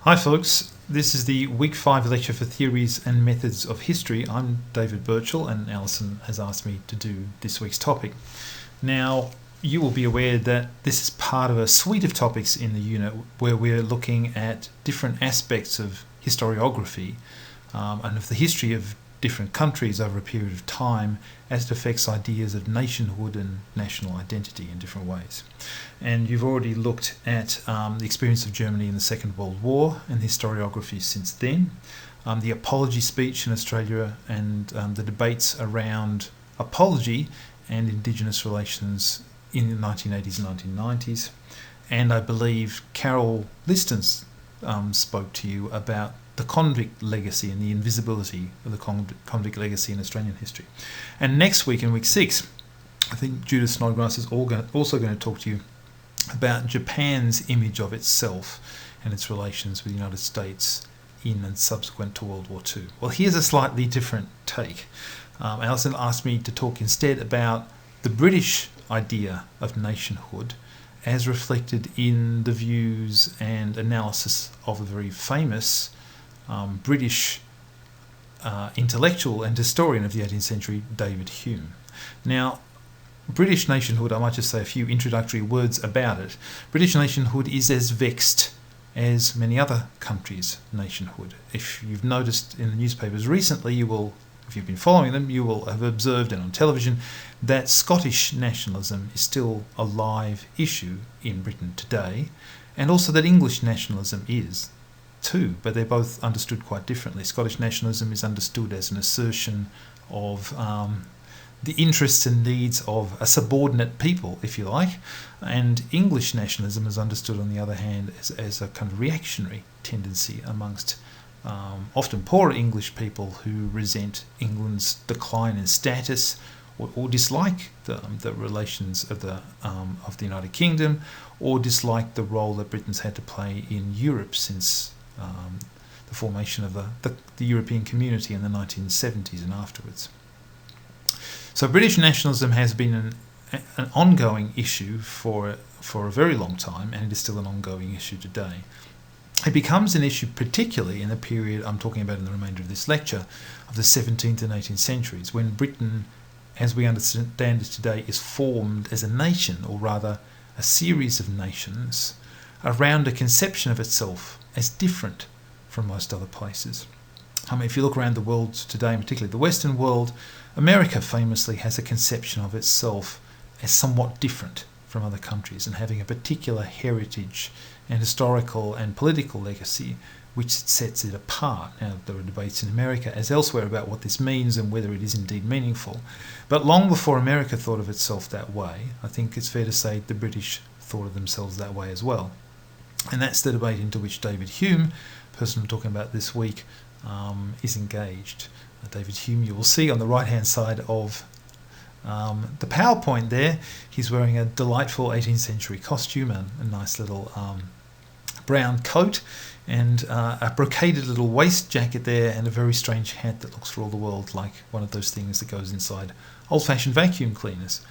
Hi folks, this is the Week 5 lecture for Theories and Methods of History. I'm David Birchall and Alison has asked me to do this week's topic. Now, you will be aware that this is part of a suite of topics in the unit where we're looking at different aspects of historiography and of the history of different countries over a period of time as it affects ideas of nationhood and national identity in different ways. And you've already looked at the experience of Germany in the Second World War and the historiography since then, the apology speech in Australia and the debates around apology and Indigenous relations in the 1980s and 1990s. And I believe Carol Liston spoke to you about the convict legacy and the invisibility of the convict legacy in Australian history. And next week, in week 6, I think Judith Snodgrass is also going to talk to you about Japan's image of itself and its relations with the United States in and subsequent to World War II. Well, here's a slightly different take. Alison asked me to talk instead about the British idea of nationhood as reflected in the views and analysis of a very famous British intellectual and historian of the 18th century, David Hume. Now, British nationhood, I might just say a few introductory words about it. British nationhood is as vexed as many other countries' nationhood. If you've noticed in the newspapers recently, if you've been following them, you will have observed and on television that Scottish nationalism is still a live issue in Britain today, and also that English nationalism is too, but they're both understood quite differently. Scottish nationalism is understood as an assertion of the interests and needs of a subordinate people, if you like, and English nationalism is understood, on the other hand, as a kind of reactionary tendency amongst often poorer English people who resent England's decline in status or dislike the relations of the United Kingdom, or dislike the role that Britain's had to play in Europe since the formation of the European community in the 1970s and afterwards. So British nationalism has been an ongoing issue for a very long time, and it is still an ongoing issue today. It becomes an issue particularly in the period I'm talking about in the remainder of this lecture of the 17th and 18th centuries, when Britain, as we understand it today, is formed as a nation, or rather a series of nations, around a conception of itself as different from most other places. If you look around the world today, and particularly the Western world, America famously has a conception of itself as somewhat different from other countries and having a particular heritage and historical and political legacy which sets it apart. Now, there are debates in America as elsewhere about what this means and whether it is indeed meaningful. But long before America thought of itself that way, I think it's fair to say the British thought of themselves that way as well. And that's the debate into which David Hume, the person I'm talking about this week, is engaged. David Hume, you will see on the right-hand side of the PowerPoint there, he's wearing a delightful 18th century costume and a nice little brown coat and a brocaded little waist jacket there and a very strange hat that looks for all the world like one of those things that goes inside old-fashioned vacuum cleaners,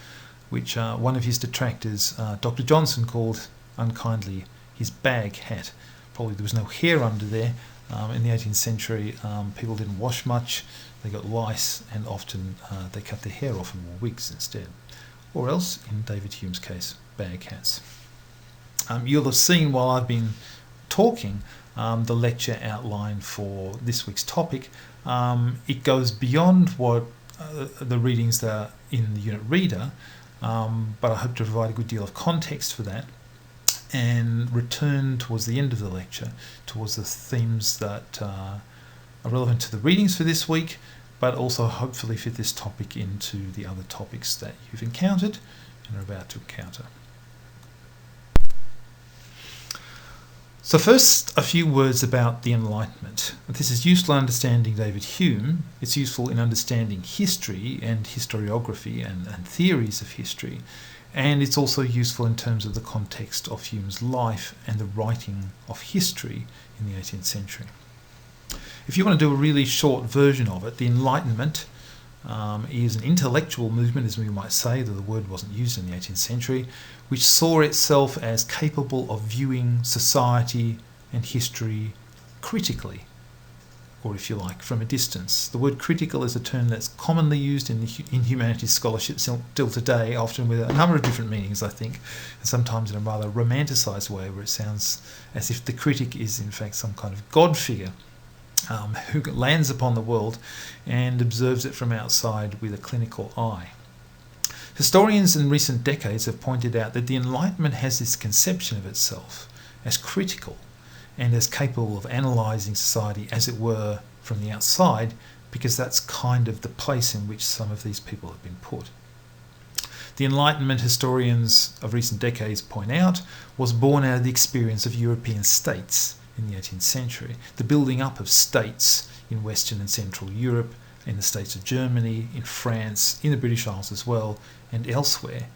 which one of his detractors, Dr. Johnson, called unkindly his bag hat. Probably there was no hair under there. In the 18th century, people didn't wash much, they got lice, and often they cut their hair off and wore wigs instead. Or else, in David Hume's case, bag hats. You'll have seen while I've been talking the lecture outline for this week's topic. It goes beyond what the readings that are in the unit reader, but I hope to provide a good deal of context for that and return towards the end of the lecture towards the themes that are relevant to the readings for this week, but also hopefully fit this topic into the other topics that you've encountered and are about to encounter. So first, a few words about the Enlightenment. This is useful in understanding David Hume. It's useful in understanding history and historiography and theories of history. And it's also useful in terms of the context of Hume's life and the writing of history in the 18th century. If you want to do a really short version of it, the Enlightenment is an intellectual movement, as we might say, though the word wasn't used in the 18th century, which saw itself as capable of viewing society and history critically, or if you like, from a distance. The word critical is a term that's commonly used in humanities scholarship still today, often with a number of different meanings, I think, and sometimes in a rather romanticised way where it sounds as if the critic is in fact some kind of God figure who lands upon the world and observes it from outside with a clinical eye. Historians in recent decades have pointed out that the Enlightenment has this conception of itself as critical and as capable of analysing society, as it were, from the outside, because that's kind of the place in which some of these people have been put. The Enlightenment, historians of recent decades point out, was born out of the experience of European states in the 18th century, the building up of states in Western and Central Europe, in the states of Germany, in France, in the British Isles as well, and elsewhere,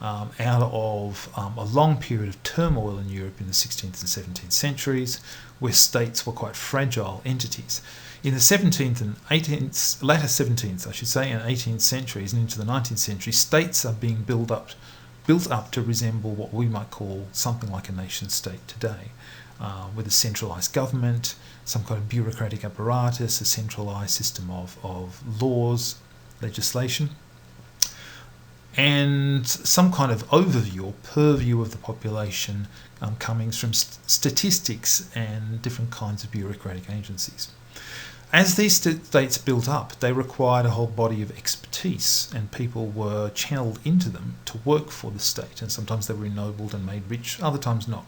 out of a long period of turmoil in Europe in the 16th and 17th centuries, where states were quite fragile entities. In the 17th and 18th, latter 17th, I should say, and 18th centuries and into the 19th century, states are being built up to resemble what we might call something like a nation state today, with a centralised government, some kind of bureaucratic apparatus, a centralised system of laws, legislation, and some kind of overview or purview of the population coming from statistics and different kinds of bureaucratic agencies. As these states built up, they required a whole body of expertise, and people were channeled into them to work for the state, and sometimes they were ennobled and made rich, other times not.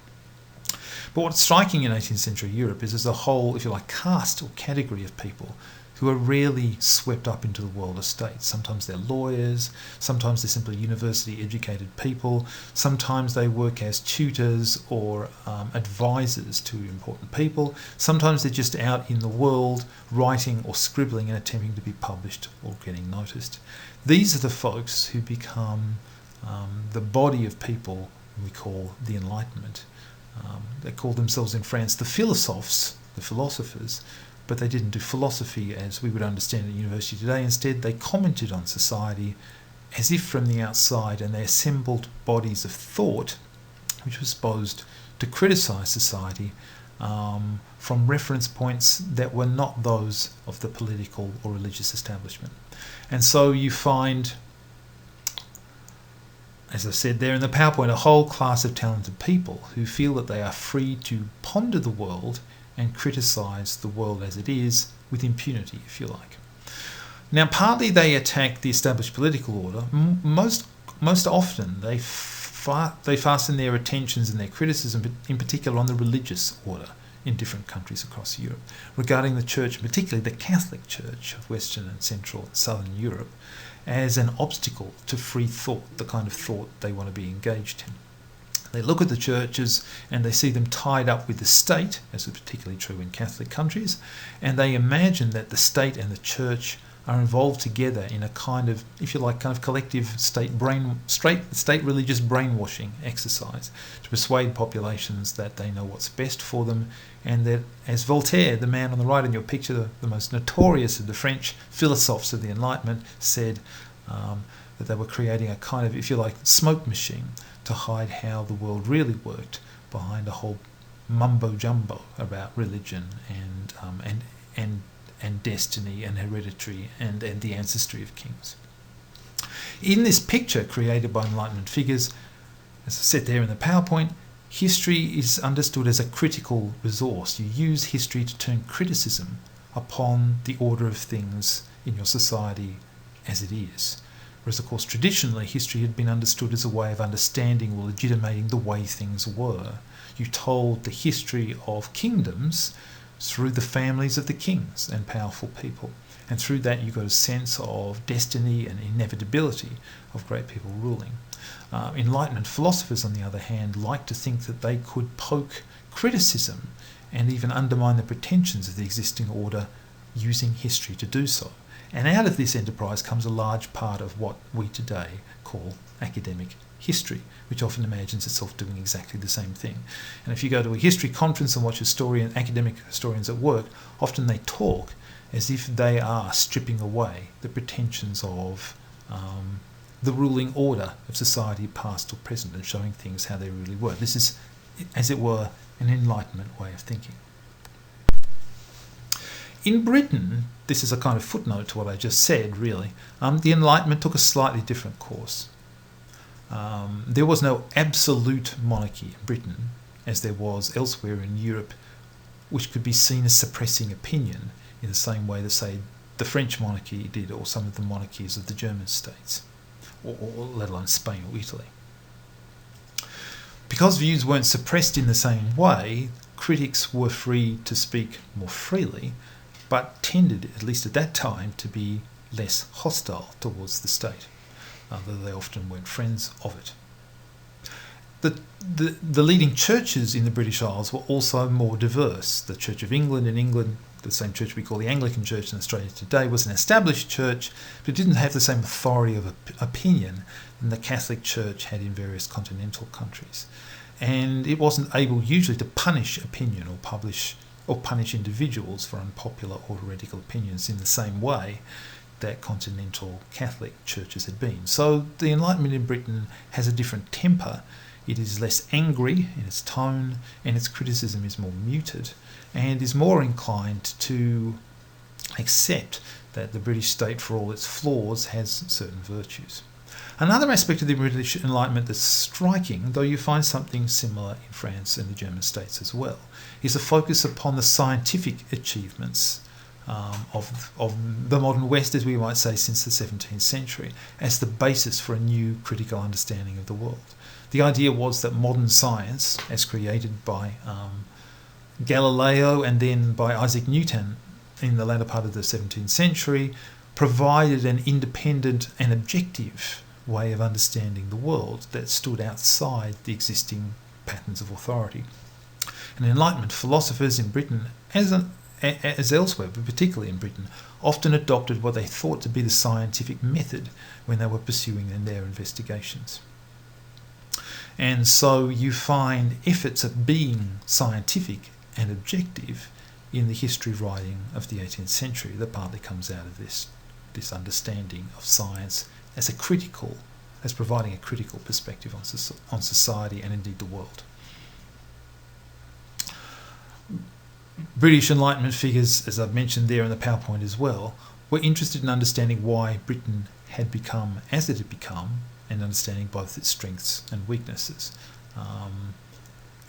But what's striking in 18th century Europe is there's a whole, if you like, caste or category of people who are rarely swept up into the world of states. Sometimes they're lawyers, sometimes they're simply university-educated people, sometimes they work as tutors or advisors to important people, sometimes they're just out in the world writing or scribbling and attempting to be published or getting noticed. These are the folks who become the body of people we call the Enlightenment. They called themselves in France the philosophes, the philosophers, but they didn't do philosophy as we would understand at university today. Instead, they commented on society as if from the outside, and they assembled bodies of thought which were supposed to criticise society from reference points that were not those of the political or religious establishment. And so you find, as I said there in the PowerPoint, a whole class of talented people who feel that they are free to ponder the world and criticise the world as it is with impunity, if you like. Now, partly they attack the established political order. Most often they fasten their attentions and their criticism in particular on the religious order in different countries across Europe, regarding the church, particularly the Catholic Church of Western and Central and Southern Europe, as an obstacle to free thought, the kind of thought they want to be engaged in. They look at the churches and they see them tied up with the state, as is particularly true in Catholic countries, and they imagine that the state and the church are involved together in a kind of, if you like, kind of collective state religious brainwashing exercise to persuade populations that they know what's best for them, and that, as Voltaire, the man on the right in your picture, the most notorious of the French philosophes of the Enlightenment, said that they were creating a kind of, if you like, smoke machine to hide how the world really worked behind a whole mumbo jumbo about religion and destiny and hereditary and the ancestry of kings. In this picture created by Enlightenment figures, as I said there in the PowerPoint, history is understood as a critical resource. You use history to turn criticism upon the order of things in your society as it is. Whereas, of course, traditionally, history had been understood as a way of understanding or legitimating the way things were. You told the history of kingdoms through the families of the kings and powerful people. And through that, you got a sense of destiny and inevitability of great people ruling. Enlightenment philosophers, on the other hand, like to think that they could poke criticism and even undermine the pretensions of the existing order using history to do so. And out of this enterprise comes a large part of what we today call academic history, which often imagines itself doing exactly the same thing. And if you go to a history conference and watch academic historians at work, often they talk as if they are stripping away the pretensions of the ruling order of society, past or present, and showing things how they really were. This is, as it were, an Enlightenment way of thinking. In Britain, this is a kind of footnote to what I just said, really, the Enlightenment took a slightly different course. There was no absolute monarchy in Britain, as there was elsewhere in Europe, which could be seen as suppressing opinion in the same way that, say, the French monarchy did, or some of the monarchies of the German states, or let alone Spain or Italy. Because views weren't suppressed in the same way, critics were free to speak more freely, but tended, at least at that time, to be less hostile towards the state, though they often weren't friends of it. The leading churches in the British Isles were also more diverse. The Church of England in England, the same church we call the Anglican Church in Australia today, was an established church, but it didn't have the same authority of opinion than the Catholic Church had in various continental countries. And it wasn't able usually to punish opinion or punish individuals for unpopular or heretical opinions in the same way that continental Catholic churches had been. So the Enlightenment in Britain has a different temper. It is less angry in its tone, and its criticism is more muted, and is more inclined to accept that the British state, for all its flaws, has certain virtues. Another aspect of the British Enlightenment that's striking, though you find something similar in France and the German states as well, is a focus upon the scientific achievements of the modern West, as we might say, since the 17th century, as the basis for a new critical understanding of the world. The idea was that modern science, as created by Galileo and then by Isaac Newton in the latter part of the 17th century, provided an independent and objective way of understanding the world that stood outside the existing patterns of authority. And Enlightenment philosophers in Britain, as elsewhere, but particularly in Britain, often adopted what they thought to be the scientific method when they were pursuing their investigations. And so you find efforts at being scientific and objective in the history writing of the 18th century that partly comes out of this understanding of science as providing a critical perspective on society and indeed the world. British Enlightenment figures, as I've mentioned there in the PowerPoint as well, were interested in understanding why Britain had become as it had become, and understanding both its strengths and weaknesses.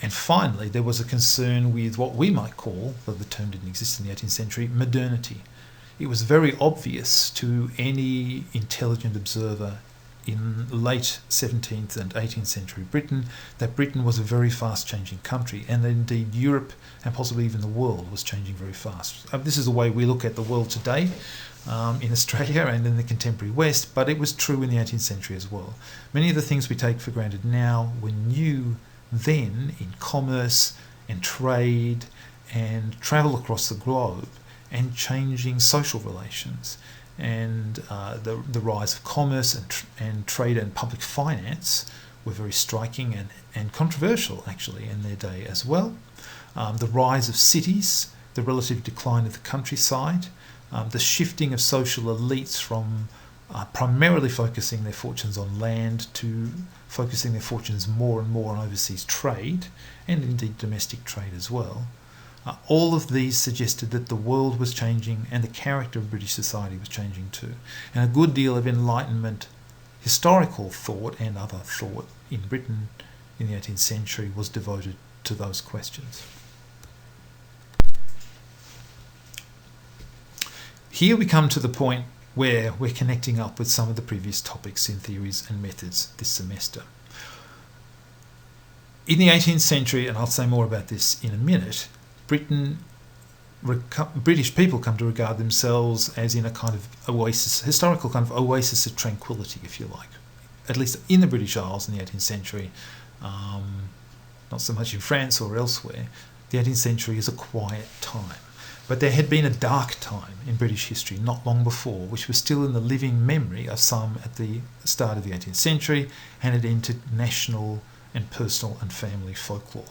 And finally, there was a concern with what we might call, though the term didn't exist in the 18th century, modernity. It was very obvious to any intelligent observer in late 17th and 18th century Britain that Britain was a very fast-changing country, and that indeed Europe and possibly even the world was changing very fast. This is the way we look at the world today in Australia and in the contemporary West, but it was true in the 18th century as well. Many of the things we take for granted now were new then in commerce and trade and travel across the globe and changing social relations. And the rise of commerce and trade and public finance were very striking and controversial, actually, in their day as well. The rise of cities, the relative decline of the countryside, the shifting of social elites from primarily focusing their fortunes on land to focusing their fortunes more and more on overseas trade, and indeed domestic trade as well. All of these suggested that the world was changing and the character of British society was changing too. And a good deal of Enlightenment historical thought and other thought in Britain in the 18th century was devoted to those questions. Here we come to the point where we're connecting up with some of the previous topics in theories and methods this semester. In the 18th century, and I'll say more about this in a minute, British people come to regard themselves as in a kind of oasis, historical kind of oasis of tranquility, if you like. At least in the British Isles in the 18th century, not so much in France or elsewhere. The 18th century is a quiet time. But there had been a dark time in British history not long before, which was still in the living memory of some at the start of the 18th century, and had entered national and personal and family folklore.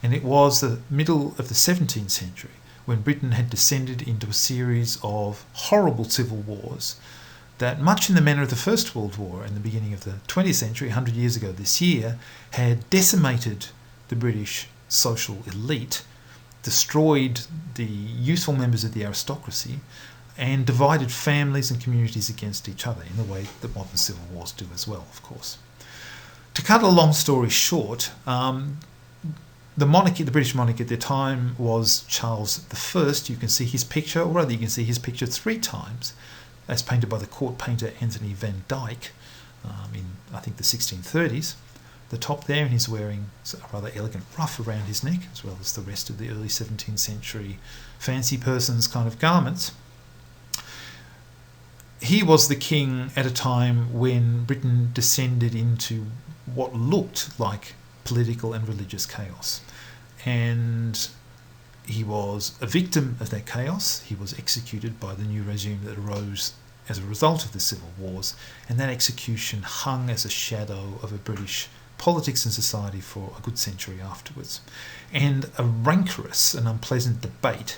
And it was the middle of the 17th century when Britain had descended into a series of horrible civil wars that, much in the manner of the First World War and the beginning of the 20th century, 100 years ago this year, had decimated the British social elite destroyed the useful members of the aristocracy, and divided families and communities against each other in the way that modern civil wars do as well, of course. To cut a long story short, the British monarch at the time was Charles I. You can see his picture, or rather you can see his picture 3 times, as painted by the court painter Anthony van Dyck in, I think, the 1630s. The top there, and he's wearing a rather elegant ruff around his neck, as well as the rest of the early 17th century fancy person's kind of garments. He was the king at a time when Britain descended into what looked like political and religious chaos. And he was a victim of that chaos. He was executed by the new regime that arose as a result of the civil wars, and that execution hung as a shadow over British politics and society for a good century afterwards. And a rancorous and unpleasant debate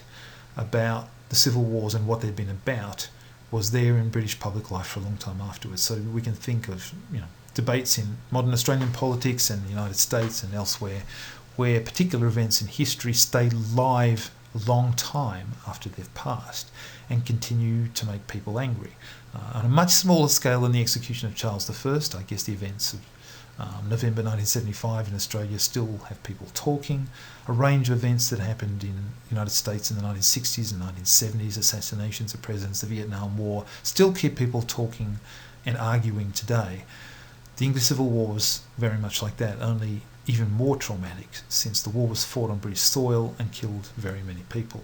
about the civil wars and what they'd been about was there in British public life for a long time afterwards. So we can think of, debates in modern Australian politics and the United States and elsewhere where particular events in history stay live a long time after they've passed and continue to make people angry. On a much smaller scale than the execution of Charles I, I guess the events of November 1975 in Australia still have people talking. A range of events that happened in the United States in the 1960s and 1970s, assassinations of presidents, the Vietnam War, still keep people talking and arguing today. The English Civil War was very much like that, only even more traumatic, since the war was fought on British soil and killed very many people.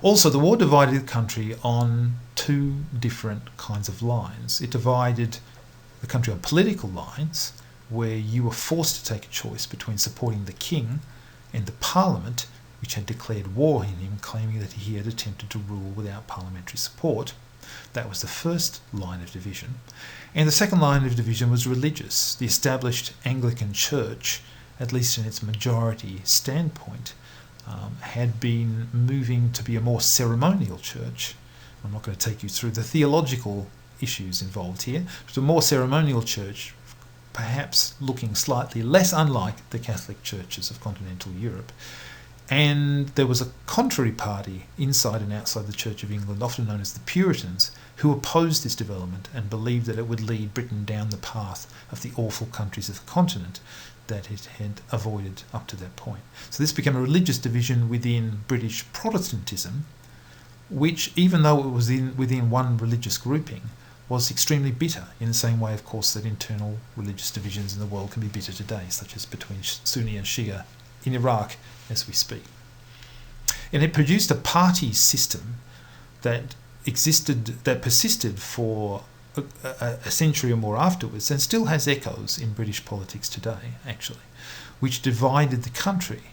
Also, the war divided the country on 2 different kinds of lines. It divided the country on political lines, where you were forced to take a choice between supporting the king and the parliament, which had declared war on him, claiming that he had attempted to rule without parliamentary support. That was the first line of division. And the second line of division was religious. The established Anglican Church, at least in its majority standpoint, had been moving to be a more ceremonial church. I'm not going to take you through the theological issues involved here. It was a more ceremonial church, perhaps looking slightly less unlike the Catholic churches of continental Europe. And there was a contrary party inside and outside the Church of England, often known as the Puritans, who opposed this development and believed that it would lead Britain down the path of the awful countries of the continent that it had avoided up to that point. So this became a religious division within British Protestantism, which, even though it was within one religious grouping, was extremely bitter, in the same way, of course, that internal religious divisions in the world can be bitter today, such as between Sunni and Shia in Iraq as we speak. And it produced a party system that persisted for a century or more afterwards, and still has echoes in British politics today, actually, which divided the country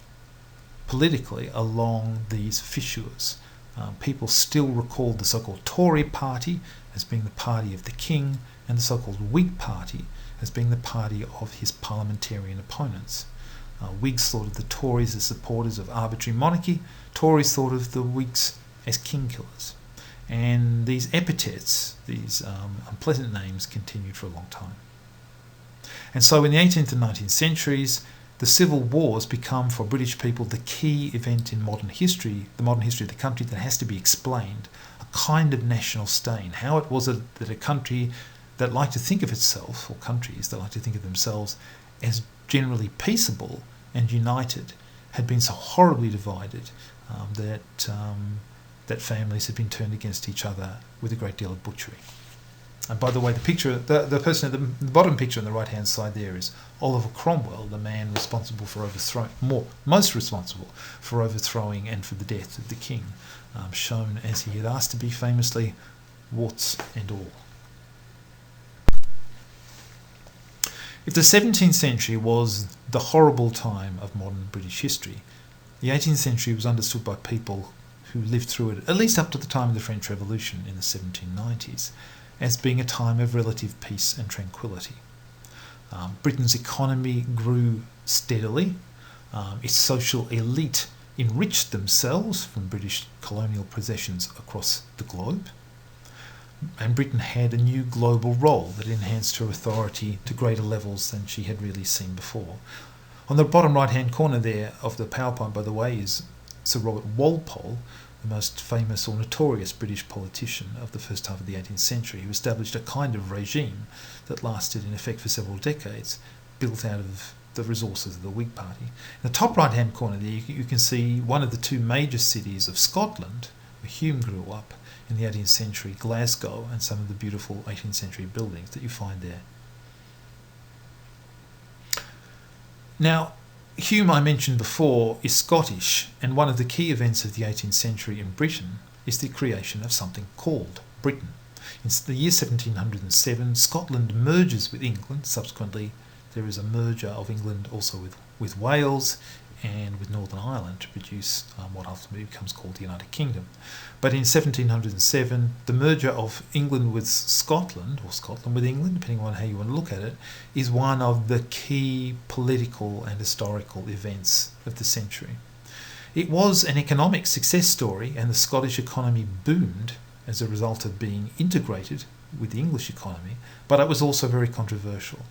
politically along these fissures. People still recall the so-called Tory party as being the party of the king, and the so-called Whig party as being the party of his parliamentarian opponents. Whigs thought of the Tories as supporters of arbitrary monarchy. Tories thought of the Whigs as king killers. And these epithets, these unpleasant names, continued for a long time. And so in the 18th and 19th centuries, the civil wars become for British people the key event in modern history, the modern history of the country, that has to be explained, a kind of national stain. How it was that a country that liked to think of itself, or countries that like to think of themselves as generally peaceable and united, had been so horribly divided that families had been turned against each other with a great deal of butchery. And by the way, the picture, the person at the bottom picture on the right-hand side there is Oliver Cromwell, the man responsible for most responsible for overthrowing and for the death of the king, shown as he had asked to be, famously, warts and all. If the 17th century was the horrible time of modern British history, the 18th century was understood by people who lived through it, at least up to the time of the French Revolution in the 1790s, as being a time of relative peace and tranquility. Britain's economy grew steadily. Its social elite enriched themselves from British colonial possessions across the globe. And Britain had a new global role that enhanced her authority to greater levels than she had really seen before. On the bottom right-hand corner there of the PowerPoint, by the way, is Sir Robert Walpole, the most famous or notorious British politician of the first half of the 18th century, who established a kind of regime that lasted in effect for several decades, built out of the resources of the Whig Party. In the top right-hand corner there, you can see one of the two major cities of Scotland, where Hume grew up in the 18th century, Glasgow, and some of the beautiful 18th century buildings that you find there. Now, Hume, I mentioned before, is Scottish, and one of the key events of the 18th century in Britain is the creation of something called Britain. In the year 1707, Scotland merges with England. Subsequently, there is a merger of England also with Wales and with Northern Ireland to produce what ultimately becomes called the United Kingdom. But in 1707, the merger of England with Scotland, or Scotland with England, depending on how you want to look at it, is one of the key political and historical events of the century. It was an economic success story, and the Scottish economy boomed as a result of being integrated with the English economy, but it was also very controversial,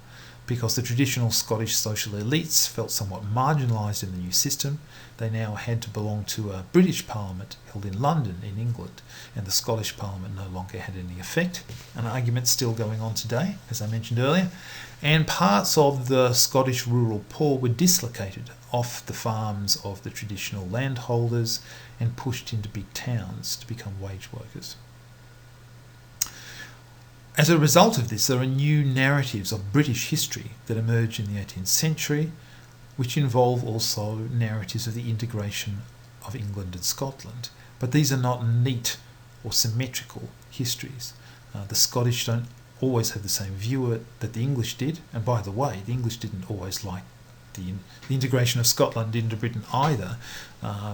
because the traditional Scottish social elites felt somewhat marginalised in the new system. They now had to belong to a British Parliament held in London in England, and the Scottish Parliament no longer had any effect. An argument still going on today, as I mentioned earlier, and parts of the Scottish rural poor were dislocated off the farms of the traditional landholders and pushed into big towns to become wage workers. As a result of this, there are new narratives of British history that emerge in the 18th century, which involve also narratives of the integration of England and Scotland. But these are not neat or symmetrical histories. The Scottish don't always have the same view that the English did. And by the way, the English didn't always like the integration of Scotland into Britain either.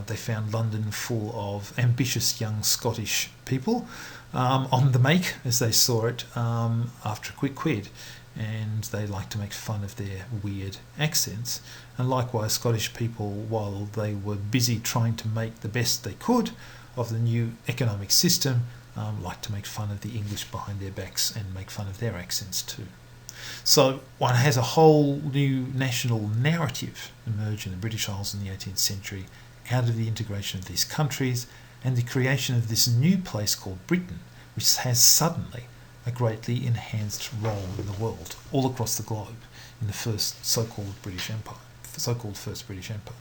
They found London full of ambitious young Scottish people on the make, as they saw it, after a quick quid, and they liked to make fun of their weird accents. And likewise, Scottish people, while they were busy trying to make the best they could of the new economic system, liked to make fun of the English behind their backs and make fun of their accents too. So one has a whole new national narrative emerge in the British Isles in the 18th century out of the integration of these countries and the creation of this new place called Britain, which has suddenly a greatly enhanced role in the world, all across the globe, in the first so-called British Empire, so-called First British Empire.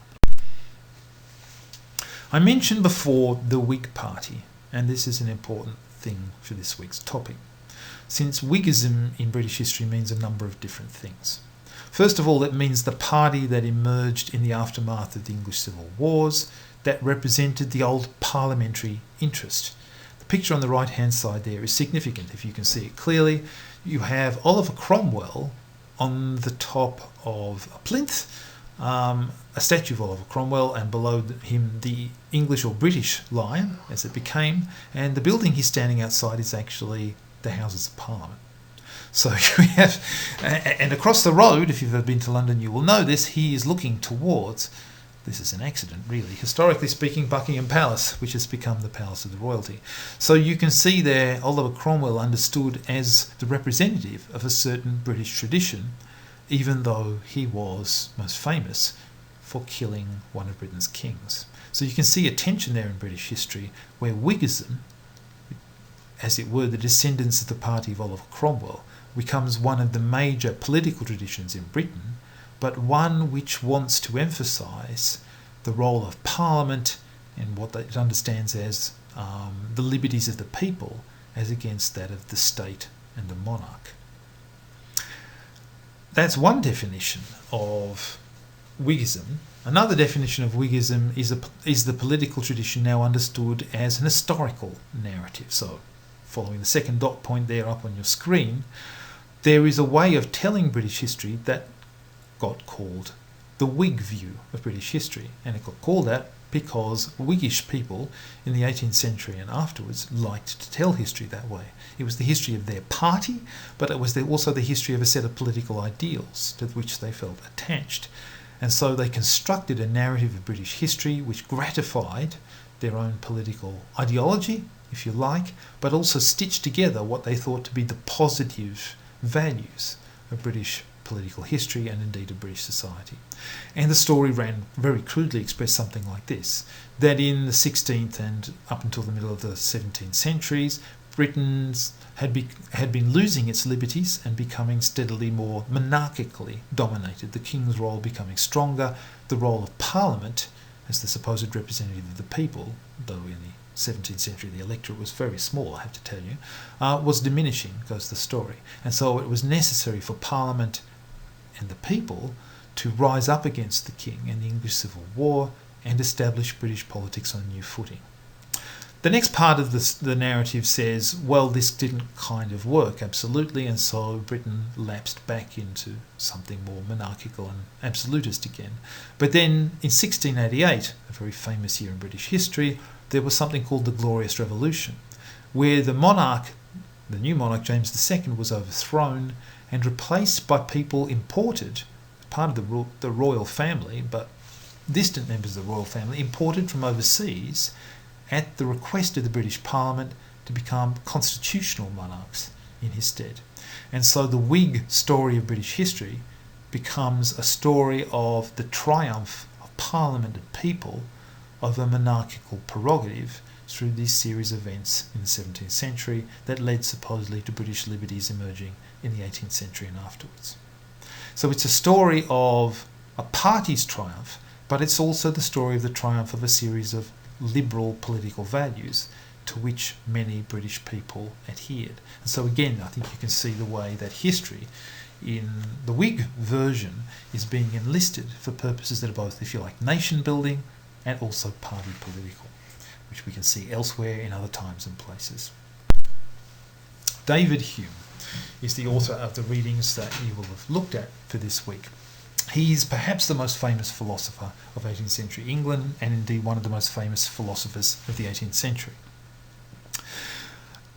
I mentioned before the Whig Party, and this is an important thing for this week's topic, since Whiggism in British history means a number of different things. First of all, it means the party that emerged in the aftermath of the English Civil Wars that represented the old parliamentary interest. The picture on the right-hand side there is significant, if you can see it clearly. You have Oliver Cromwell on the top of a plinth, a statue of Oliver Cromwell, and below him the English or British lion, as it became, and the building he's standing outside is actually the Houses of Parliament. So we have, and across the road, if you've ever been to London, you will know this, he is looking towards, this is an accident really, historically speaking, Buckingham Palace, which has become the Palace of the Royalty. So you can see there Oliver Cromwell understood as the representative of a certain British tradition, even though he was most famous for killing one of Britain's kings. So you can see a tension there in British history where Whiggism, as it were the descendants of the party of Oliver Cromwell, becomes one of the major political traditions in Britain, but one which wants to emphasise the role of Parliament and what it understands as the liberties of the people as against that of the state and the monarch. That's one definition of Whiggism. Another definition of Whiggism is the political tradition now understood as an historical narrative. So, following the second dot point there up on your screen, there is a way of telling British history that got called the Whig view of British history. And it got called that because Whiggish people in the 18th century and afterwards liked to tell history that way. It was the history of their party, but it was also the history of a set of political ideals to which they felt attached. And so they constructed a narrative of British history which gratified their own political ideology, if you like, but also stitched together what they thought to be the positive values of British political history and indeed of British society. And the story ran, very crudely expressed, something like this: that in the 16th and up until the middle of the 17th centuries, Britain had been losing its liberties and becoming steadily more monarchically dominated, the king's role becoming stronger, the role of Parliament as the supposed representative of the people, though in the 17th century the electorate was very small, I have to tell you, was diminishing, goes the story. And so it was necessary for Parliament and the people to rise up against the king and the English Civil War and establish British politics on a new footing. The next part of the narrative says, well, this didn't kind of work, absolutely, and so Britain lapsed back into something more monarchical and absolutist again. But then in 1688, a very famous year in British history, there was something called the Glorious Revolution, where the monarch, the new monarch James II, was overthrown and replaced by people imported, part of the royal family, but distant members of the royal family, imported from overseas at the request of the British Parliament to become constitutional monarchs in his stead. And so the Whig story of British history becomes a story of the triumph of Parliament and people over monarchical prerogative through this series of events in the 17th century that led supposedly to British liberties emerging in the 18th century and afterwards. So it's a story of a party's triumph, but it's also the story of the triumph of a series of liberal political values to which many British people adhered. And so again, I think you can see the way that history in the Whig version is being enlisted for purposes that are both, if you like, nation building and also party political, which we can see elsewhere in other times and places. David Hume is the author of the readings that you will have looked at for this week. He's perhaps the most famous philosopher of 18th century England and indeed one of the most famous philosophers of the 18th century.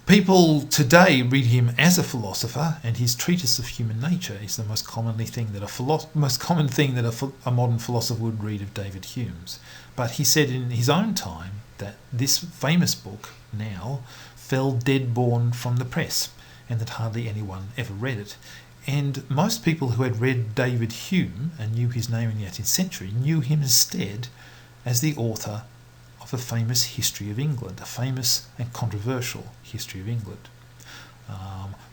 People today read him as a philosopher, and his treatise of human nature is the most common thing that a modern philosopher would read of David Hume's. But he said in his own time that this famous book now fell dead-born from the press and that hardly anyone ever read it. And most people who had read David Hume and knew his name in the 18th century knew him instead as the author of a famous history of England, a famous and controversial history of England,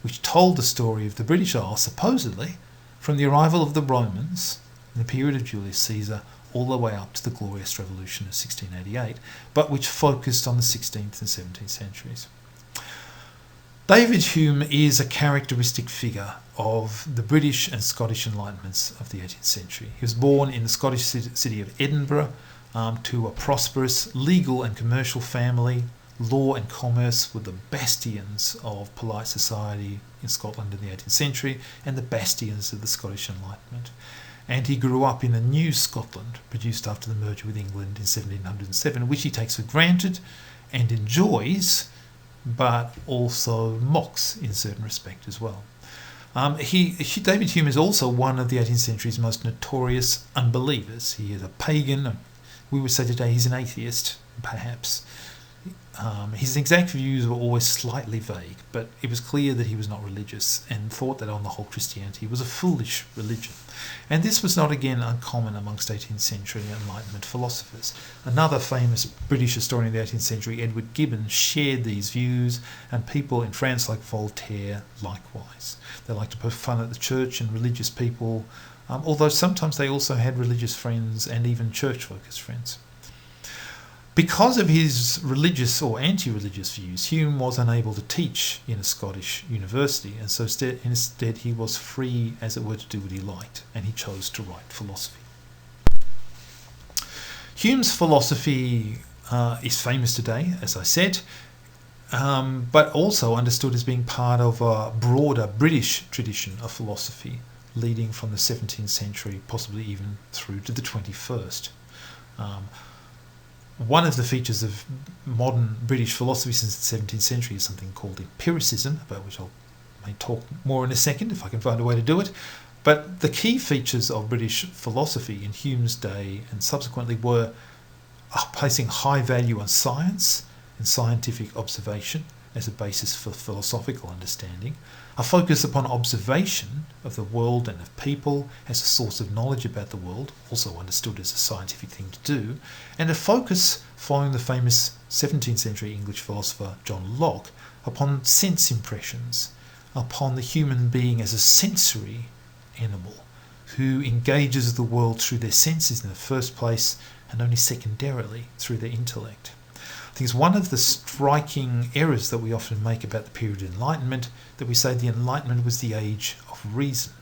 which told the story of the British Isles, supposedly, from the arrival of the Romans in the period of Julius Caesar all the way up to the Glorious Revolution of 1688, but which focused on the 16th and 17th centuries. David Hume is a characteristic figure of the British and Scottish Enlightenments of the 18th century. He was born in the Scottish city of Edinburgh to a prosperous legal and commercial family. Law and commerce were the bastions of polite society in Scotland in the 18th century and the bastions of the Scottish Enlightenment. And he grew up in a new Scotland produced after the merger with England in 1707, which he takes for granted and enjoys, but also mocks in certain respect as well. David Hume is also one of the 18th century's most notorious unbelievers. He is a pagan. We would say today he's an atheist, perhaps. His exact views were always slightly vague, but it was clear that he was not religious and thought that on the whole Christianity was a foolish religion. And this was not again uncommon amongst 18th century Enlightenment philosophers. Another famous British historian of the 18th century, Edward Gibbon, shared these views, and people in France like Voltaire likewise. They liked to poke fun at the church and religious people, although sometimes they also had religious friends and even church-focused friends. Because of his religious or anti-religious views, Hume was unable to teach in a Scottish university, and so instead he was free, as it were, to do what he liked, and he chose to write philosophy. Hume's philosophy is famous today, as I said, but also understood as being part of a broader British tradition of philosophy, leading from the 17th century, possibly even through to the 21st. One of the features of modern British philosophy since the 17th century is something called empiricism, about which I may talk more in a second if I can find a way to do it. But the key features of British philosophy in Hume's day and subsequently were placing high value on science and scientific observation, as a basis for philosophical understanding, a focus upon observation of the world and of people as a source of knowledge about the world, also understood as a scientific thing to do, and a focus, following the famous 17th century English philosopher John Locke, upon sense impressions, upon the human being as a sensory animal who engages the world through their senses in the first place and only secondarily through their intellect. I think it's one of the striking errors that we often make about the period of Enlightenment that we say the Enlightenment was the age of reason.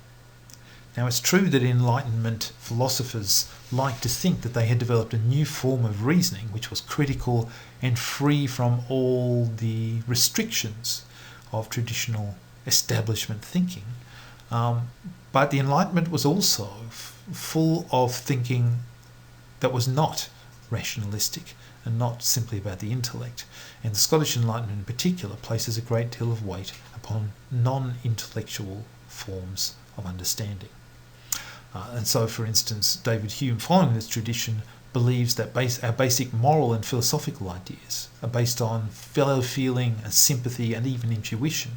Now, it's true that Enlightenment philosophers like to think that they had developed a new form of reasoning which was critical and free from all the restrictions of traditional establishment thinking. But the Enlightenment was also full of thinking that was not rationalistic and not simply about the intellect. And the Scottish Enlightenment in particular places a great deal of weight upon non-intellectual forms of understanding. And so, for instance, David Hume, following this tradition, believes that our basic moral and philosophical ideas are based on fellow feeling and sympathy and even intuition,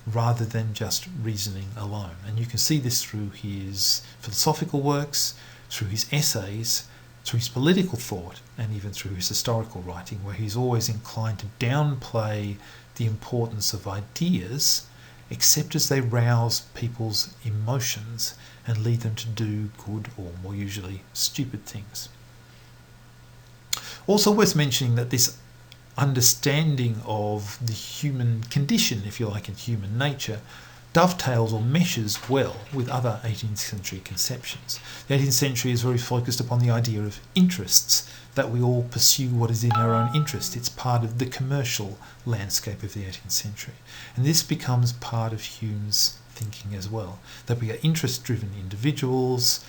rather than just reasoning alone. And you can see this through his philosophical works, through his essays, through his political thought, and even through his historical writing, where he's always inclined to downplay the importance of ideas, except as they rouse people's emotions and lead them to do good or more usually stupid things. Also worth mentioning that this understanding of the human condition, if you like, in human nature, dovetails or meshes well with other 18th century conceptions. The 18th century is very focused upon the idea of interests, that we all pursue what is in our own interest. It's part of the commercial landscape of the 18th century. And this becomes part of Hume's thinking as well, that we are interest-driven individuals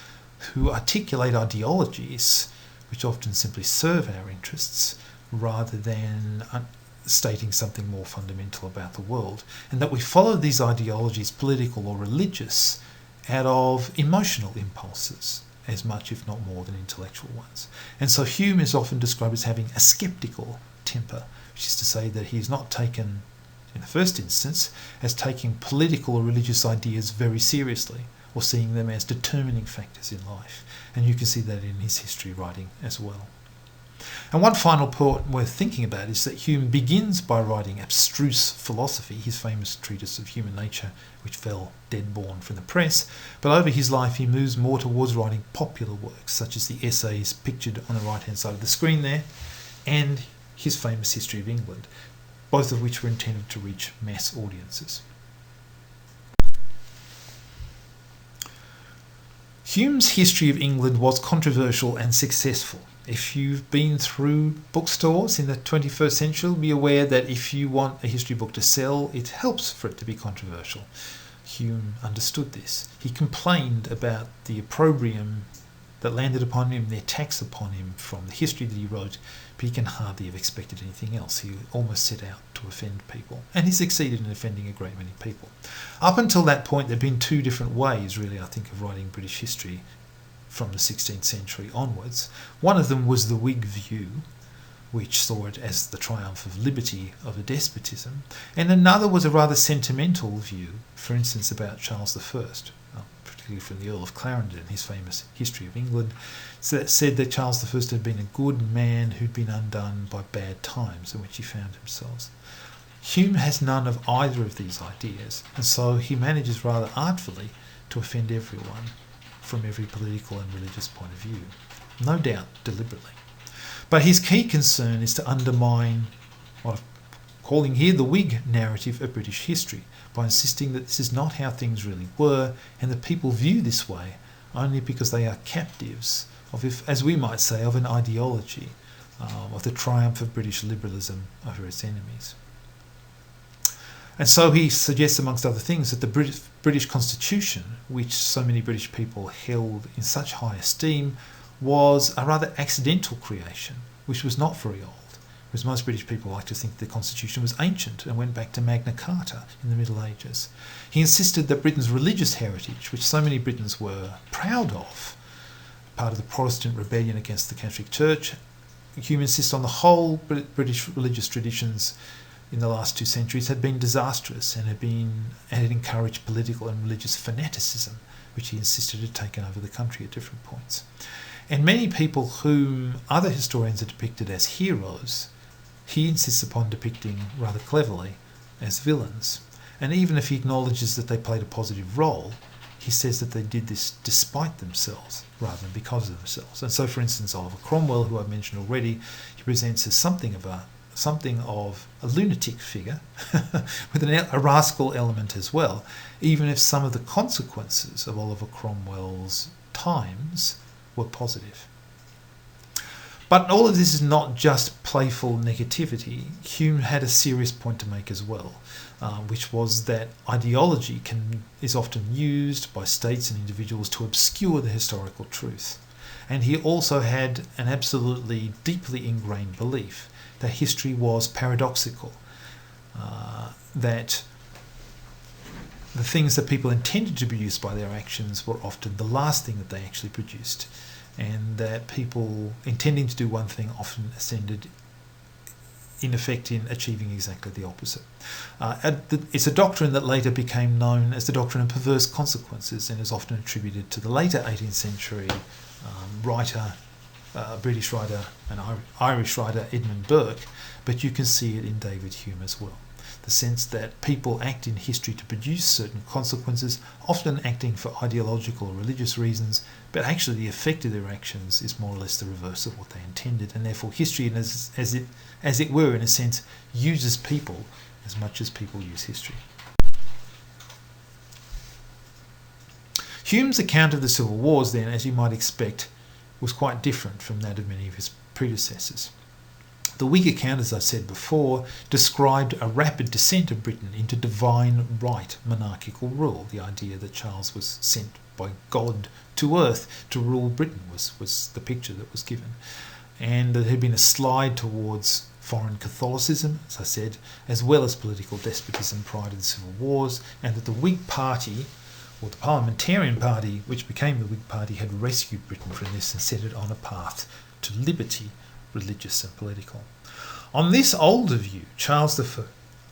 who articulate ideologies which often simply serve our interests rather than stating something more fundamental about the world, and that we follow these ideologies, political or religious, out of emotional impulses as much, if not more, than intellectual ones. And so Hume is often described as having a sceptical temper, which is to say that he is not taken, in the first instance, as taking political or religious ideas very seriously, or seeing them as determining factors in life. And you can see that in his history writing as well. And one final point worth thinking about is that Hume begins by writing abstruse philosophy, his famous treatise of human nature, which fell dead-born from the press, but over his life he moves more towards writing popular works, such as the essays pictured on the right-hand side of the screen there, and his famous History of England, both of which were intended to reach mass audiences. Hume's History of England was controversial and successful. If you've been through bookstores in the 21st century, be aware that if you want a history book to sell, it helps for it to be controversial. Hume understood this. He complained about the opprobrium that landed upon him, the attacks upon him from the history that he wrote, but he can hardly have expected anything else. He almost set out to offend people, and he succeeded in offending a great many people. Up until that point, there have been two different ways, really, I think, of writing British history from the 16th century onwards. One of them was the Whig view, which saw it as the triumph of liberty over despotism, and another was a rather sentimental view, for instance about Charles I, particularly from the Earl of Clarendon, his famous History of England, that said that Charles I had been a good man who'd been undone by bad times in which he found himself. Hume has none of either of these ideas, and so he manages rather artfully to offend everyone from every political and religious point of view, no doubt deliberately. But his key concern is to undermine what I'm calling here the Whig narrative of British history, by insisting that this is not how things really were, and that people view this way only because they are captives of, as we might say, of an ideology, of the triumph of British liberalism over its enemies. And so he suggests, amongst other things, that the British Constitution, which so many British people held in such high esteem, was a rather accidental creation, which was not very old, whereas most British people like to think the Constitution was ancient and went back to Magna Carta in the Middle Ages. He insisted that Britain's religious heritage, which so many Britons were proud of, part of the Protestant rebellion against the Catholic Church, Hume insists on the whole British religious traditions in the last 2 centuries had been disastrous and had encouraged political and religious fanaticism, which he insisted had taken over the country at different points. And many people whom other historians are depicted as heroes, he insists upon depicting rather cleverly as villains. And even if he acknowledges that they played a positive role, he says that they did this despite themselves rather than because of themselves. And so, for instance, Oliver Cromwell, who I've mentioned already, he presents as something of a lunatic figure with a rascal element as well, even if some of the consequences of Oliver Cromwell's times were positive. But all of this is not just playful negativity. Hume had a serious point to make as well, which was that ideology is often used by states and individuals to obscure the historical truth. And he also had an absolutely deeply ingrained belief that history was paradoxical, that the things that people intended to produce by their actions were often the last thing that they actually produced, and that people intending to do one thing often ascended in effect in achieving exactly the opposite. It's a doctrine that later became known as the doctrine of perverse consequences and is often attributed to the later 18th century writer, British writer and Irish writer Edmund Burke, but you can see it in David Hume as well. The sense that people act in history to produce certain consequences, often acting for ideological or religious reasons, but actually the effect of their actions is more or less the reverse of what they intended, and therefore history, as it were, in a sense, uses people as much as people use history. Hume's account of the Civil Wars, then, as you might expect, was quite different from that of many of his predecessors. The Whig account, as I said before, described a rapid descent of Britain into divine right monarchical rule. The idea that Charles was sent by God to earth to rule Britain was the picture that was given. And there had been a slide towards foreign Catholicism, as I said, as well as political despotism prior to the Civil Wars, and that the Whig Party, or the Parliamentarian Party, which became the Whig Party, had rescued Britain from this and set it on a path to liberty, religious and political. On this older view, Charles I,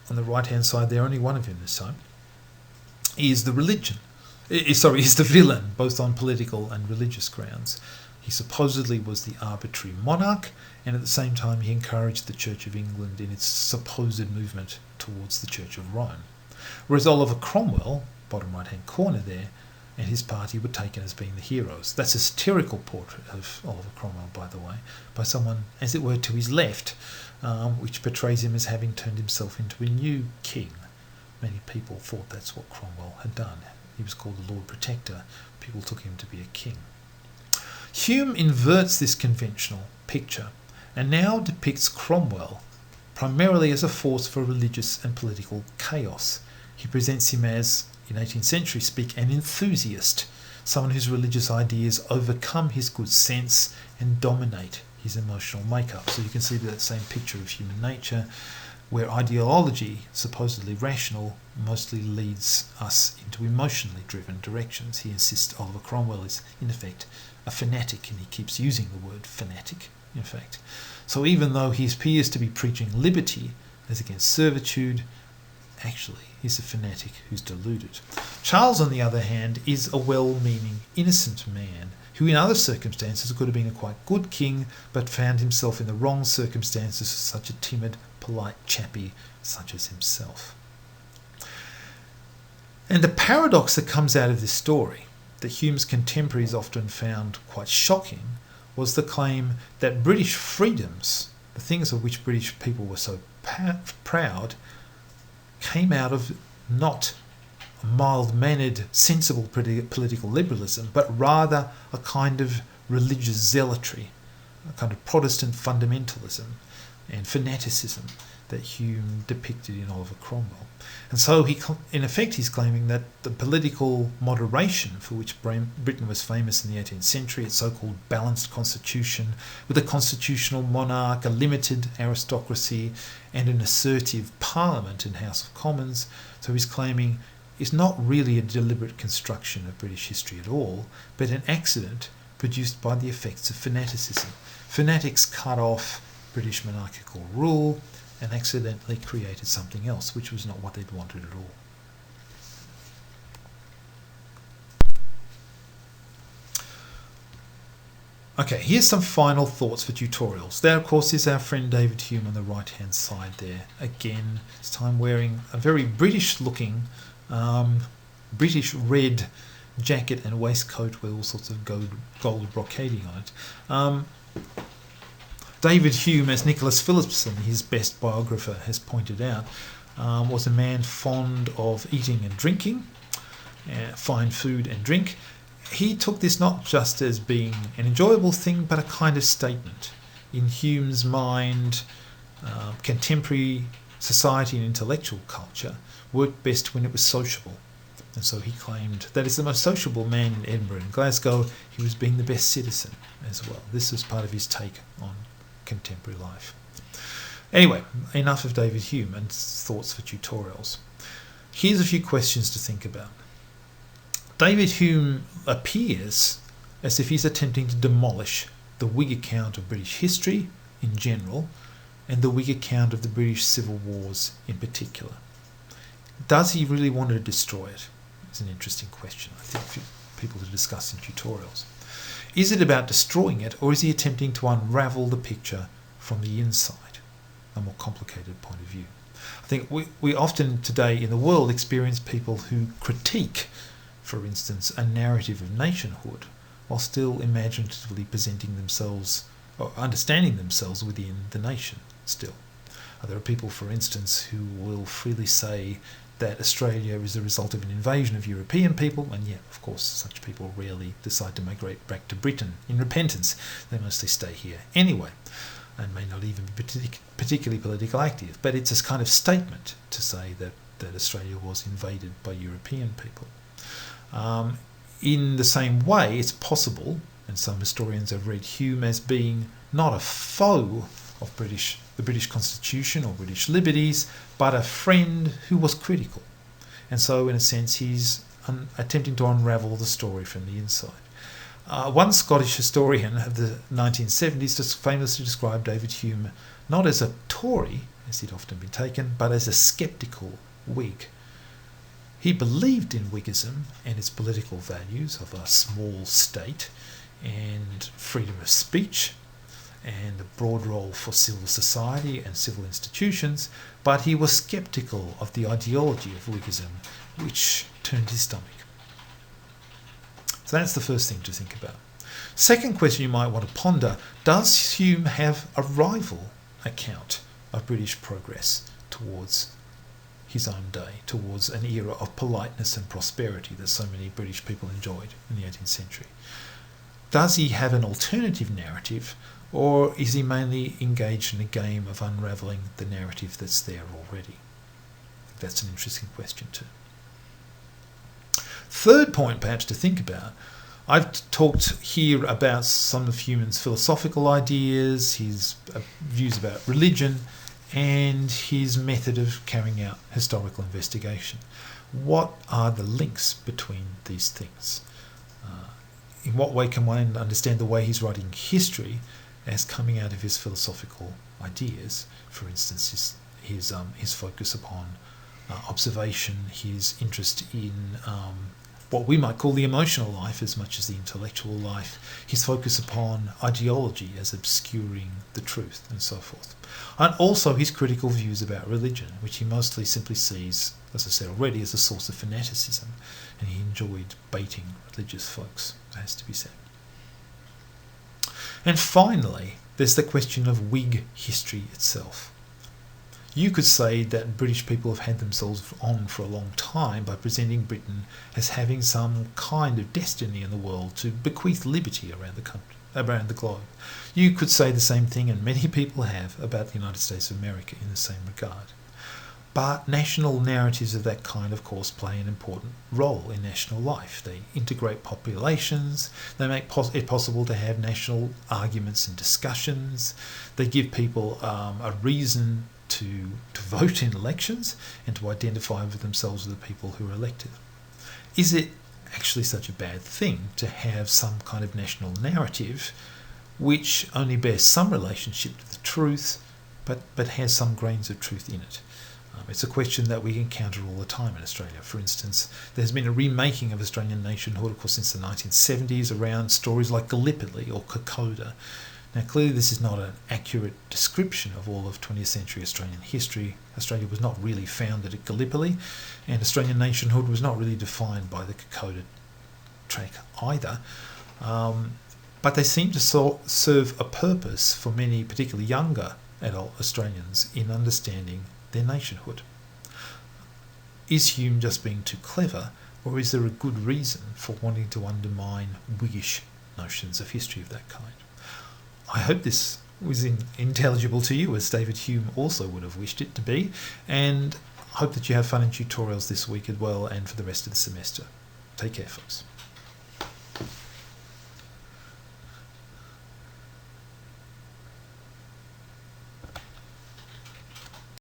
on the right-hand side there, only one of him this time, is the villain, both on political and religious grounds. He supposedly was the arbitrary monarch, and at the same time he encouraged the Church of England in its supposed movement towards the Church of Rome. Whereas Oliver Cromwell, bottom right-hand corner there, and his party were taken as being the heroes. That's a satirical portrait of Oliver Cromwell, by the way, by someone, as it were, to his left, which portrays him as having turned himself into a new king. Many people thought that's what Cromwell had done. He was called the Lord Protector. People took him to be a king. Hume inverts this conventional picture and now depicts Cromwell primarily as a force for religious and political chaos. He presents him as, in 18th century speak, an enthusiast, someone whose religious ideas overcome his good sense and dominate his emotional makeup. So you can see that same picture of human nature, where ideology, supposedly rational, mostly leads us into emotionally driven directions. He insists Oliver Cromwell is, in effect, a fanatic, and he keeps using the word fanatic, in fact. So even though he appears to be preaching liberty as against servitude, actually he's a fanatic who's deluded. Charles, on the other hand, is a well-meaning, innocent man who in other circumstances could have been a quite good king, but found himself in the wrong circumstances as such a timid, polite chappie such as himself. And the paradox that comes out of this story, that Hume's contemporaries often found quite shocking, was the claim that British freedoms, the things of which British people were so proud, came out of not a mild-mannered, sensible political liberalism, but rather a kind of religious zealotry, a kind of Protestant fundamentalism and fanaticism that Hume depicted in Oliver Cromwell. And so in effect he's claiming that the political moderation for which Britain was famous in the 18th century, its so-called balanced constitution, with a constitutional monarch, a limited aristocracy, and an assertive parliament and House of Commons, so he's claiming is not really a deliberate construction of British history at all, but an accident produced by the effects of fanaticism. Fanatics cut off British monarchical rule, and accidentally created something else, which was not what they'd wanted at all. Okay, here's some final thoughts for tutorials. There, of course, is our friend David Hume on the right-hand side there. Again, this time wearing a very British-looking, British red jacket and waistcoat with all sorts of gold brocading on it. David Hume, as Nicholas Phillipson, his best biographer, has pointed out, was a man fond of eating and drinking, fine food and drink. He took this not just as being an enjoyable thing, but a kind of statement. In Hume's mind, contemporary society and intellectual culture worked best when it was sociable. And so he claimed that as the most sociable man in Edinburgh and Glasgow, he was being the best citizen as well. This was part of his take on contemporary life. Anyway, enough of David Hume and thoughts for tutorials. Here's a few questions to think about. David Hume appears as if he's attempting to demolish the Whig account of British history in general and the Whig account of the British Civil Wars in particular. Does he really want to destroy it? It's an interesting question, I think, for people to discuss in tutorials. Is it about destroying it, or is he attempting to unravel the picture from the inside? A more complicated point of view. I think we often today in the world experience people who critique, for instance, a narrative of nationhood, while still imaginatively presenting themselves or understanding themselves within the nation still. There are people, for instance, who will freely say that Australia is the result of an invasion of European people, and yet, of course, such people rarely decide to migrate back to Britain in repentance. They mostly stay here anyway, and may not even be particularly politically active. But it's a kind of statement to say that Australia was invaded by European people. In the same way, it's possible, and some historians have read Hume as being not a foe of the British Constitution or British liberties, but a friend who was critical. And so, in a sense, he's attempting to unravel the story from the inside. One Scottish historian of the 1970s just famously described David Hume not as a Tory, as he'd often been taken, but as a sceptical Whig. He believed in Whiggism and its political values of a small state and freedom of speech and a broad role for civil society and civil institutions, but he was sceptical of the ideology of Whiggism, which turned his stomach. So that's the first thing to think about. Second question you might want to ponder: does Hume have a rival account of British progress towards his own day, towards an era of politeness and prosperity that so many British people enjoyed in the 18th century? Does he have an alternative narrative, or is he mainly engaged in a game of unravelling the narrative that's there already? That's an interesting question too. Third point perhaps to think about: I've talked here about some of Hume's philosophical ideas, his views about religion, and his method of carrying out historical investigation. What are the links between these things? In what way can one understand the way he's writing history as coming out of his philosophical ideas? For instance, his focus upon observation, his interest in what we might call the emotional life as much as the intellectual life, his focus upon ideology as obscuring the truth, and so forth. And also his critical views about religion, which he mostly simply sees, as I said already, as a source of fanaticism, and he enjoyed baiting religious folks, it has to be said. And finally, there's the question of Whig history itself. You could say that British people have had themselves on for a long time by presenting Britain as having some kind of destiny in the world to bequeath liberty around the country, around the globe. You could say the same thing, and many people have, about the United States of America in the same regard. But national narratives of that kind, of course, play an important role in national life. They integrate populations, they make it possible to have national arguments and discussions, they give people a reason to vote in elections and to identify with themselves with the people who are elected. Is it actually such a bad thing to have some kind of national narrative which only bears some relationship to the truth but has some grains of truth in it. It's a question that we encounter all the time in Australia. For instance, there's been a remaking of Australian nationhood, of course, since the 1970s around stories like Gallipoli or Kokoda. Now, clearly this is not an accurate description of all of 20th century Australian history. Australia was not really founded at Gallipoli, and Australian nationhood was not really defined by the Kokoda track either. But they seem to serve a purpose for many, particularly younger adult Australians, in understanding their nationhood. Is Hume just being too clever, or is there a good reason for wanting to undermine Whiggish notions of history of that kind? I hope this was intelligible to you, as David Hume also would have wished it to be, and hope that you have fun in tutorials this week as well and for the rest of the semester. Take care, folks.